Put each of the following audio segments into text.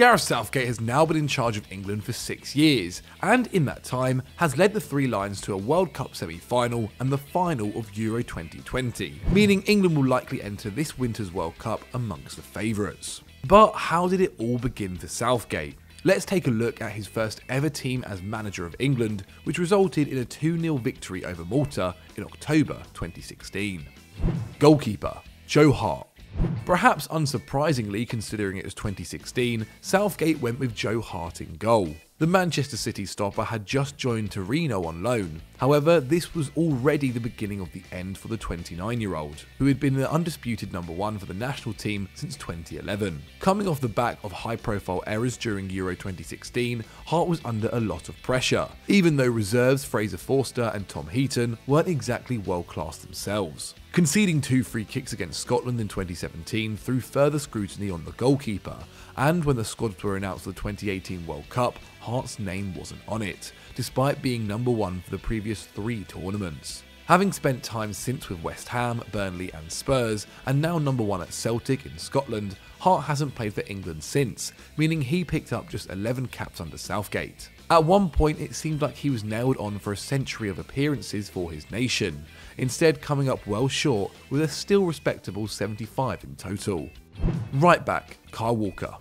Gareth Southgate has now been in charge of England for 6 years, and in that time has led the Three Lions to a World Cup semi-final and the final of Euro 2020, meaning England will likely enter this winter's World Cup amongst the favourites. But how did it all begin for Southgate? Let's take a look at his first ever team as manager of England, which resulted in a 2-0 victory over Malta in October 2016. Goalkeeper, Joe Hart. Perhaps unsurprisingly considering it was 2016, Southgate went with Joe Hart in goal. The Manchester City stopper had just joined Torino on loan. However, this was already the beginning of the end for the 29-year-old, who had been the undisputed number 1 for the national team since 2011. Coming off the back of high-profile errors during Euro 2016, Hart was under a lot of pressure, even though reserves Fraser Forster and Tom Heaton weren't exactly world-class themselves. Conceding 2 free kicks against Scotland in 2017 threw further scrutiny on the goalkeeper, and when the squads were announced for the 2018 World Cup, Hart's name wasn't on it, despite being number 1 for the previous 3 tournaments. Having spent time since with West Ham, Burnley and Spurs, and now number 1 at Celtic in Scotland, Hart hasn't played for England since, meaning he picked up just 11 caps under Southgate. At one point it seemed like he was nailed on for a century of appearances for his nation, instead coming up well short with a still respectable 75 in total. Right back, Kyle Walker.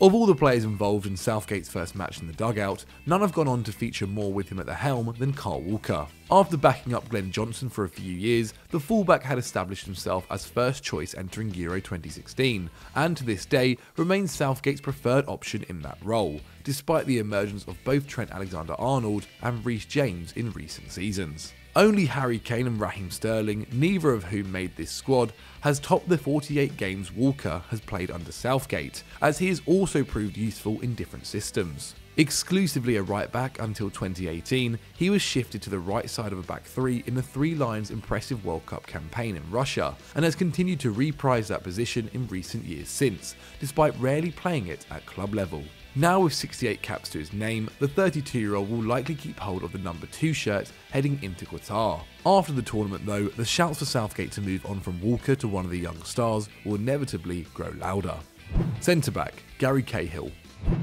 Of all the players involved in Southgate's first match in the dugout, none have gone on to feature more with him at the helm than Kyle Walker. After backing up Glenn Johnson for a few years, the fullback had established himself as first choice entering Euro 2016, and to this day remains Southgate's preferred option in that role, despite the emergence of both Trent Alexander-Arnold and Reece James in recent seasons. Only Harry Kane and Raheem Sterling, neither of whom made this squad, has topped the 48 games Walker has played under Southgate, as he has also proved useful in different systems. Exclusively a right back until 2018, he was shifted to the right side of a back 3 in the Three Lions' impressive World Cup campaign in Russia, and has continued to reprise that position in recent years since, despite rarely playing it at club level. Now with 68 caps to his name, the 32-year-old will likely keep hold of the number 2 shirt heading into Qatar. After the tournament though, the shouts for Southgate to move on from Walker to one of the young stars will inevitably grow louder. Centre-back, Gary Cahill.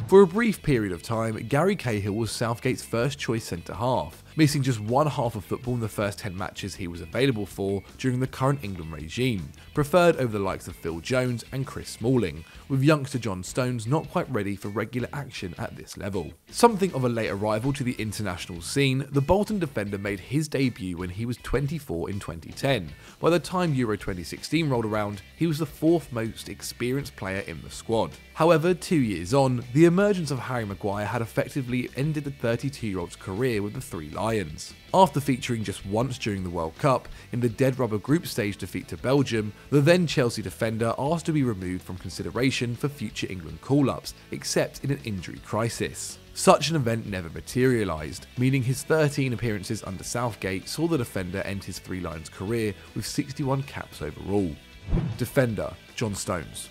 For a brief period of time, Gary Cahill was Southgate's first choice centre-half, missing just one half of football in the first 10 matches he was available for during the current England regime, preferred over the likes of Phil Jones and Chris Smalling, with youngster John Stones not quite ready for regular action at this level. Something of a late arrival to the international scene, the Bolton defender made his debut when he was 24 in 2010. By the time Euro 2016 rolled around, he was the 4th most experienced player in the squad. However, 2 years on, the emergence of Harry Maguire had effectively ended the 32-year-old's career with the Three Lions. After featuring just once during the World Cup, in the dead rubber group stage defeat to Belgium, the then Chelsea defender asked to be removed from consideration for future England call-ups, except in an injury crisis. Such an event never materialised, meaning his 13 appearances under Southgate saw the defender end his Three Lions career with 61 caps overall. Defender, John Stones.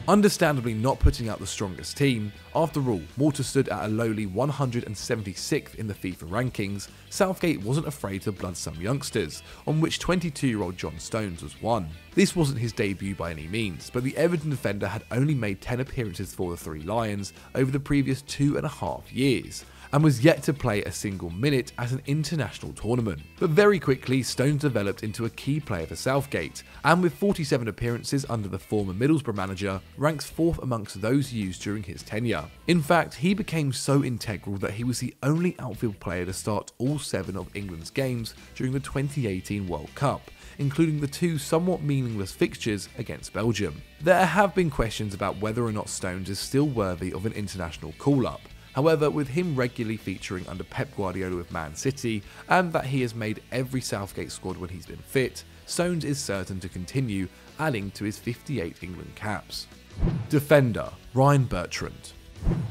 Understandably not putting out the strongest team, after all, Malta stood at a lowly 176th in the FIFA rankings, Southgate wasn't afraid to blood some youngsters, on which 22-year-old John Stones was one. This wasn't his debut by any means, but the Everton defender had only made 10 appearances for the Three Lions over the previous 2.5 years, and was yet to play a single minute at an international tournament. But very quickly, Stones developed into a key player for Southgate, and with 47 appearances under the former Middlesbrough manager, ranks 4th amongst those used during his tenure. In fact, he became so integral that he was the only outfield player to start all 7 of England's games during the 2018 World Cup, including the 2 somewhat meaningless fixtures against Belgium. There have been questions about whether or not Stones is still worthy of an international call-up. However, with him regularly featuring under Pep Guardiola with Man City, and that he has made every Southgate squad when he's been fit, Stones is certain to continue adding to his 58 England caps. Defender, Ryan Bertrand.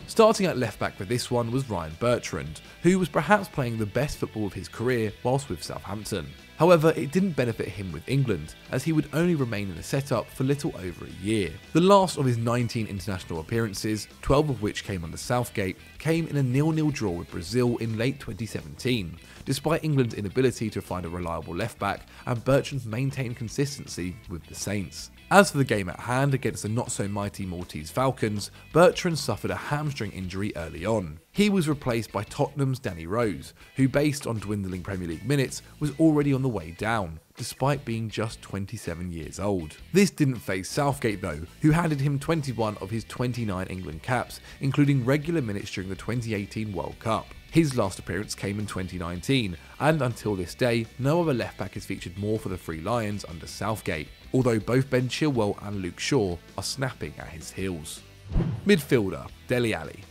Starting at left back for this one was Ryan Bertrand, who was perhaps playing the best football of his career whilst with Southampton. However, it didn't benefit him with England, as he would only remain in the setup for little over a year. The last of his 19 international appearances, 12 of which came under Southgate, came in a 0-0 draw with Brazil in late 2017, despite England's inability to find a reliable left-back and Bertrand's maintained consistency with the Saints. As for the game at hand against the not-so-mighty Maltese Falcons, Bertrand suffered a hamstring injury early on. He was replaced by Tottenham's Danny Rose, who based on dwindling Premier League minutes was already on the way down, despite being just 27 years old. This didn't faze Southgate though, who handed him 21 of his 29 England caps, including regular minutes during the 2018 World Cup. His last appearance came in 2019, and until this day, no other left-back has featured more for the Three Lions under Southgate, although both Ben Chilwell and Luke Shaw are snapping at his heels. Midfielder, Dele Alli.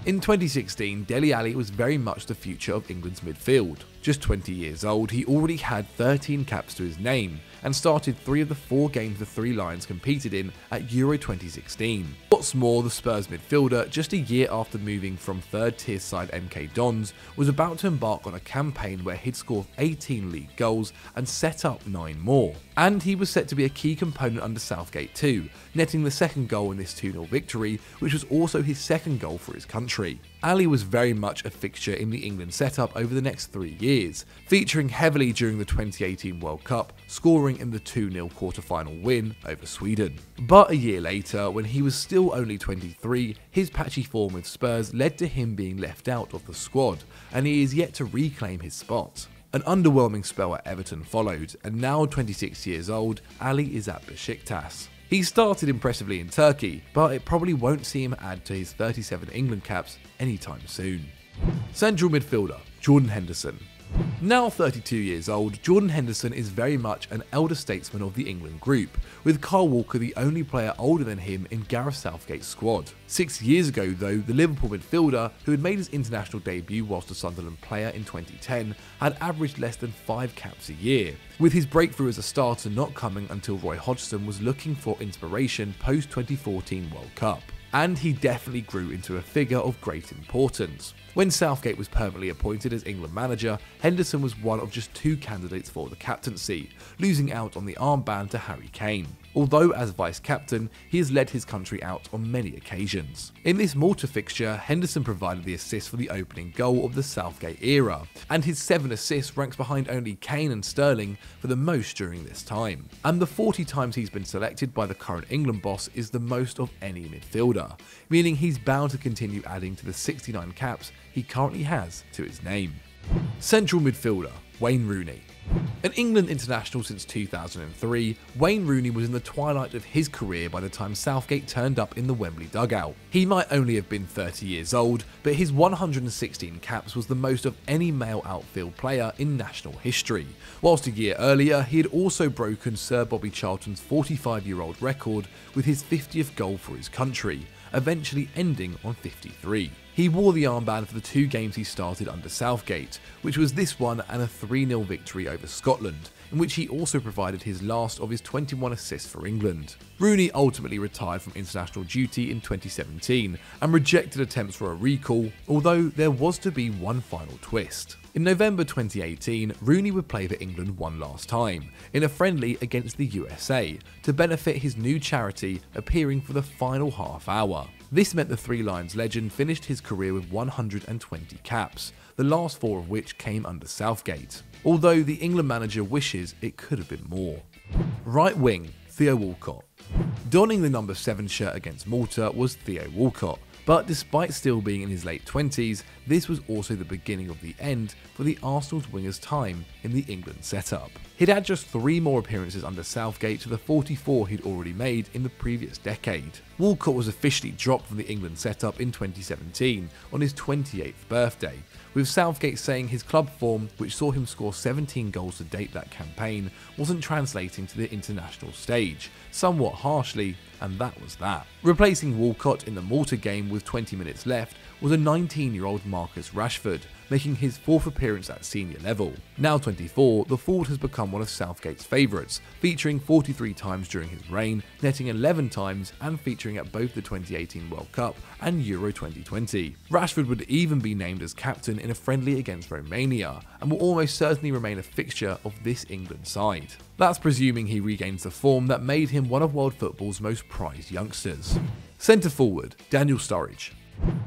In 2016, Dele Alli was very much the future of England's midfield. Just 20 years old, he already had 13 caps to his name and started 3 of the 4 games the Three Lions competed in at Euro 2016. What's more, the Spurs midfielder, just a year after moving from third-tier side MK Dons, was about to embark on a campaign where he'd score 18 league goals and set up 9 more. And he was set to be a key component under Southgate too, netting the second goal in this 2-0 victory, which was also his second goal for his country. Alli was very much a fixture in the England setup over the next 3 years, featuring heavily during the 2018 World Cup, scoring in the 2-0 quarter-final win over Sweden. But a year later, when he was still only 23, his patchy form with Spurs led to him being left out of the squad, and he is yet to reclaim his spot. An underwhelming spell at Everton followed, and now 26 years old, Alli is at Besiktas. He started impressively in Turkey, but it probably won't see him add to his 37 England caps anytime soon. Central midfielder, Jordan Henderson. Now 32 years old, Jordan Henderson is very much an elder statesman of the England group, with Kyle Walker the only player older than him in Gareth Southgate's squad. 6 years ago though, the Liverpool midfielder, who had made his international debut whilst a Sunderland player in 2010, had averaged less than 5 caps a year, with his breakthrough as a starter not coming until Roy Hodgson was looking for inspiration post-2014 World Cup. And he definitely grew into a figure of great importance. When Southgate was permanently appointed as England manager, Henderson was one of just 2 candidates for the captaincy, losing out on the armband to Harry Kane. Although as vice-captain, he has led his country out on many occasions. In this Malta fixture, Henderson provided the assist for the opening goal of the Southgate era, and his 7 assists ranks behind only Kane and Sterling for the most during this time. And the 40 times he's been selected by the current England boss is the most of any midfielder, meaning he's bound to continue adding to the 69 caps he currently has to his name. Central midfielder, Wayne Rooney. An England international since 2003, Wayne Rooney was in the twilight of his career by the time Southgate turned up in the Wembley dugout. He might only have been 30 years old, but his 116 caps was the most of any male outfield player in national history, whilst a year earlier he had also broken Sir Bobby Charlton's 45-year-old record with his 50th goal for his country, eventually ending on 53. He wore the armband for the 2 games he started under Southgate, which was this one and a 3-0 victory over Scotland, in which he also provided his last of his 21 assists for England. Rooney ultimately retired from international duty in 2017 and rejected attempts for a recall, although there was to be one final twist. In November 2018, Rooney would play for England one last time, in a friendly against the USA, to benefit his new charity appearing for the final half hour. This meant the Three Lions legend finished his career with 120 caps, the last 4 of which came under Southgate, although the England manager wishes it could have been more. Right wing, Theo Walcott. Donning the number 7 shirt against Malta was Theo Walcott, but despite still being in his late 20s, this was also the beginning of the end for the Arsenal's winger's time in the England setup. He'd had just 3 more appearances under Southgate to the 44 he'd already made in the previous decade. Walcott was officially dropped from the England setup in 2017 on his 28th birthday, with Southgate saying his club form, which saw him score 17 goals to date that campaign, wasn't translating to the international stage, somewhat harshly, and that was that. Replacing Walcott in the Malta game with 20 minutes left was a 19-year-old Marcus Rashford, making his 4th appearance at senior level. Now 24, the forward has become one of Southgate's favourites, featuring 43 times during his reign, netting 11 times and featuring at both the 2018 World Cup and Euro 2020. Rashford would even be named as captain in a friendly against Romania, and will almost certainly remain a fixture of this England side. That's presuming he regains the form that made him one of world football's most prized youngsters. Centre forward, Daniel Sturridge.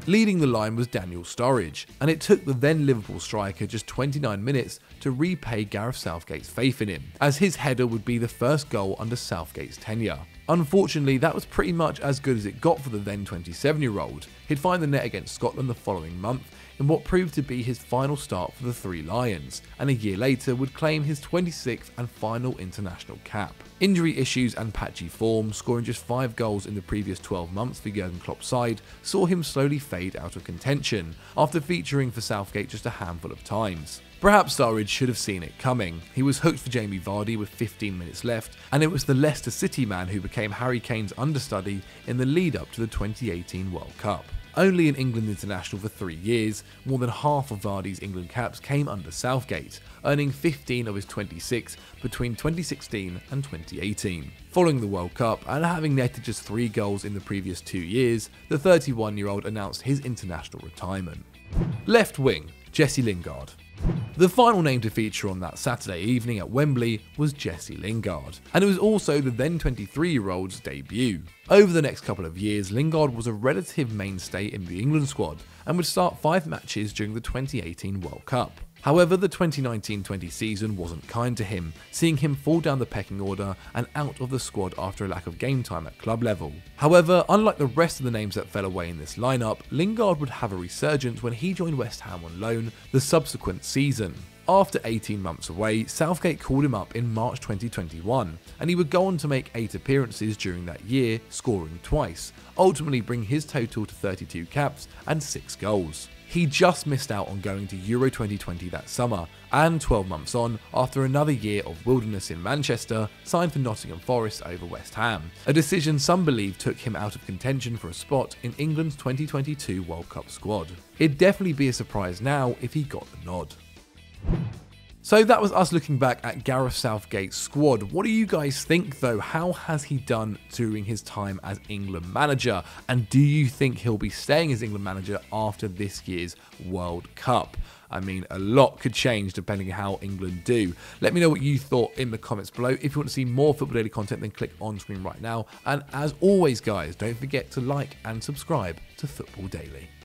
Leading the line was Daniel Sturridge, and it took the then Liverpool striker just 29 minutes to repay Gareth Southgate's faith in him, as his header would be the first goal under Southgate's tenure. Unfortunately, that was pretty much as good as it got for the then 27-year-old. He'd find the net against Scotland the following month in what proved to be his final start for the Three Lions, and a year later would claim his 26th and final international cap. Injury issues and patchy form, scoring just 5 goals in the previous 12 months for Jurgen Klopp's side, saw him slowly fade out of contention, after featuring for Southgate just a handful of times. Perhaps Sturridge should have seen it coming. He was hooked for Jamie Vardy with 15 minutes left, and it was the Leicester City man who became Harry Kane's understudy in the lead up to the 2018 World Cup. Only an England international for 3 years, more than half of Vardy's England caps came under Southgate, earning 15 of his 26 between 2016 and 2018. Following the World Cup and having netted just 3 goals in the previous 2 years, the 31-year-old announced his international retirement. Left wing, Jesse Lingard. The final name to feature on that Saturday evening at Wembley was Jesse Lingard, and it was also the then 23-year-old's debut. Over the next couple of years, Lingard was a relative mainstay in the England squad and would start 5 matches during the 2018 World Cup. However, the 2019-20 season wasn't kind to him, seeing him fall down the pecking order and out of the squad after a lack of game time at club level. However, unlike the rest of the names that fell away in this lineup, Lingard would have a resurgence when he joined West Ham on loan the subsequent season. After 18 months away, Southgate called him up in March 2021, and he would go on to make 8 appearances during that year, scoring twice, ultimately bringing his total to 32 caps and 6 goals. He just missed out on going to Euro 2020 that summer, and 12 months on, after another year of wilderness in Manchester, signed for Nottingham Forest over West Ham, a decision some believe took him out of contention for a spot in England's 2022 World Cup squad. It'd definitely be a surprise now if he got the nod. So that was us looking back at Gareth Southgate's squad. What do you guys think though? How has he done during his time as England manager? And do you think he'll be staying as England manager after this year's World Cup? I mean, a lot could change depending on how England do. Let me know what you thought in the comments below. If you want to see more Football Daily content, then click on screen right now. And as always guys, don't forget to like and subscribe to Football Daily.